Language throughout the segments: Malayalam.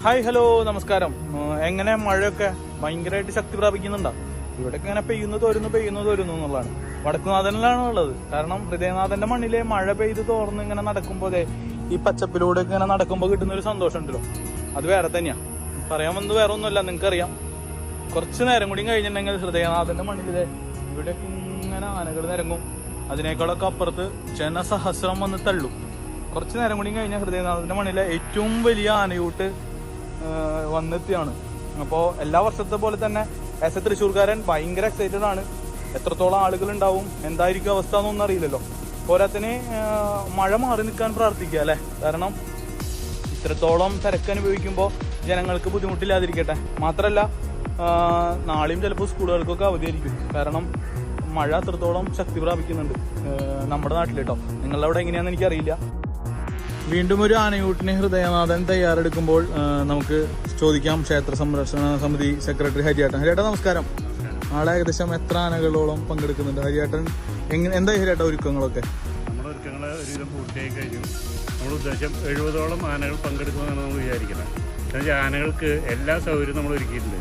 ഹായ് ഹലോ നമസ്കാരം. എങ്ങനെ മഴയൊക്കെ ഭയങ്കരമായിട്ട് ശക്തി പ്രാപിക്കുന്നുണ്ടോ? ഇവിടെയൊക്കെ ഇങ്ങനെ പെയ്യുന്നു തോരുന്നു എന്നുള്ളതാണ്. വടക്കുനാഥനിലാണ് ഉള്ളത്. കാരണം ഹൃദയനാഥന്റെ മണ്ണിലെ മഴ പെയ്ത് തോർന്ന് ഇങ്ങനെ നടക്കുമ്പോഴേ ഈ പച്ചപ്പിലൂടെ ഇങ്ങനെ നടക്കുമ്പോൾ കിട്ടുന്ന ഒരു സന്തോഷം ഉണ്ടല്ലോ, അത് വേറെ തന്നെയാ. പറയാൻ വന്നത് വേറെ ഒന്നുമല്ല, നിങ്ങൾക്കറിയാം. കുറച്ച് നേരം കൂടി കഴിഞ്ഞിട്ടുണ്ടെങ്കിൽ ഹൃദയനാഥന്റെ മണ്ണിലെ ഇവിടെയൊക്കെ ഇങ്ങനെ ആനകൾ നിരങ്ങും. അതിനേക്കാളൊക്കെ അപ്പുറത്ത് ജനസഹസ്രം വന്ന് തള്ളും. കുറച്ച് നേരം കൂടി കഴിഞ്ഞാൽ ഹൃദയനാഥന്റെ മണ്ണിലെ ഏറ്റവും വലിയ ആനയൂട്ട് വന്നെത്തിയാണ്. അപ്പോൾ എല്ലാ വർഷത്തെ പോലെ തന്നെ ആസ് എ തൃശ്ശൂർക്കാരൻ ഭയങ്കര എക്സൈറ്റഡ് ആണ്. എത്രത്തോളം ആളുകൾ ഉണ്ടാവും, എന്തായിരിക്കും അവസ്ഥ എന്നൊന്നും അറിയില്ലല്ലോ. പോരാത്തിന് മഴ മാറി നിൽക്കാൻ പ്രാർത്ഥിക്കുക അല്ലെ. കാരണം ഇത്രത്തോളം തിരക്ക് അനുഭവിക്കുമ്പോൾ ജനങ്ങൾക്ക് ബുദ്ധിമുട്ടില്ലാതിരിക്കട്ടെ. മാത്രമല്ല നാളെയും ചിലപ്പോൾ സ്കൂളുകൾക്കൊക്കെ അവധിയായിരിക്കും. കാരണം മഴ അത്രത്തോളം ശക്തി പ്രാപിക്കുന്നുണ്ട് നമ്മുടെ നാട്ടിൽ കേട്ടോ. നിങ്ങളുടെ അവിടെ എങ്ങനെയാണെന്ന് എനിക്കറിയില്ല. വീണ്ടും ഒരു ആനയൂട്ടിന് ഹൃദയനാഥൻ തയ്യാറെടുക്കുമ്പോൾ നമുക്ക് ചോദിക്കാം ക്ഷേത്ര സംരക്ഷണ സമിതി സെക്രട്ടറി ഹരിയേട്ടൻ. ഹരിയേട്ടൻ നമസ്കാരം. നാളെ ഏകദേശം എത്ര ആനകളോളം പങ്കെടുക്കുന്നുണ്ട്? ഹരിയേട്ടൻ എന്തായി ഹരിയേട്ട ഒരുക്കങ്ങളൊക്കെ? നമ്മുടെ ഒരുക്കങ്ങൾ ഒരുവിധം പൂർത്തിയായി കഴിഞ്ഞു. നമ്മൾ ഉദ്ദേശം 70ഓളം ആനകൾ പങ്കെടുക്കുമെന്നാണ് നമ്മൾ വിചാരിക്കുന്നത്. എന്നുവെച്ചാൽ ആനകൾക്ക് എല്ലാ സൗകര്യവും നമ്മൾ ഒരുക്കിയിട്ടുണ്ട്.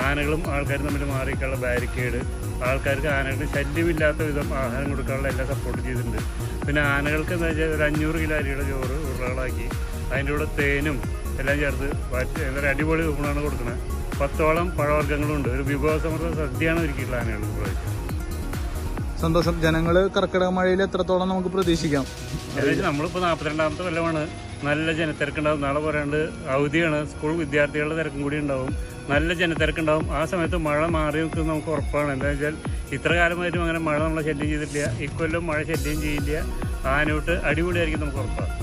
ആനകളും ആൾക്കാരും തമ്മിൽ മാറിയിട്ടുള്ള ബാരിക്കേഡ്, ആൾക്കാർക്ക് ആനകൾക്ക് ശല്യമില്ലാത്ത വിധം ആഹാരം കൊടുക്കാനുള്ള എല്ലാം സപ്പോർട്ട് ചെയ്തിട്ടുണ്ട്. പിന്നെ ആനകൾക്ക് എന്താ വെച്ചാൽ ഒരു 500 കിലോ അരിയുടെ ചോറ് ഉരുളകളാക്കി അതിൻ്റെ കൂടെ തേനും എല്ലാം ചേർത്ത് എന്താ അടിപൊളി ഊണാണ് കൊടുക്കുന്നത്. 10ഓളം പഴവർഗ്ഗങ്ങളുണ്ട്. ഒരു വിഭവസമൃദ്ധ സദ്യയാണ് ഒരുക്കിയിട്ടുള്ള ആനകൾക്ക് പ്രാവശ്യം. സന്തോഷം. ജനങ്ങള് കർക്കിടക മഴയിൽ എത്രത്തോളം നമുക്ക് പ്രതീക്ഷിക്കാം? ഏകദേശം നമ്മളിപ്പോൾ 42ാമത്തെ കൊല്ലമാണ്. നല്ല ജനത്തിരക്കുണ്ടാവും. നാളെ പറയാണ്ട് അവധിയാണ്. സ്കൂൾ വിദ്യാർത്ഥികളുടെ തിരക്കും കൂടി ഉണ്ടാവും. നല്ല ജനത്തിരക്കുണ്ടാവും. ആ സമയത്ത് മഴ മാറി നിൽക്കുന്നത് നമുക്ക് ഉറപ്പാണ്. എന്താ വെച്ചാൽ ഇത്ര കാലമായിട്ടും അങ്ങനെ മഴ നമ്മളെ ശല്യം ചെയ്തിട്ടില്ല. ഇക്കൊല്ലം മഴ ശല്യം ചെയ്യില്ല. ആനയൂട്ട് അടിപൊളിയായിരിക്കും, നമുക്ക് ഉറപ്പാണ്.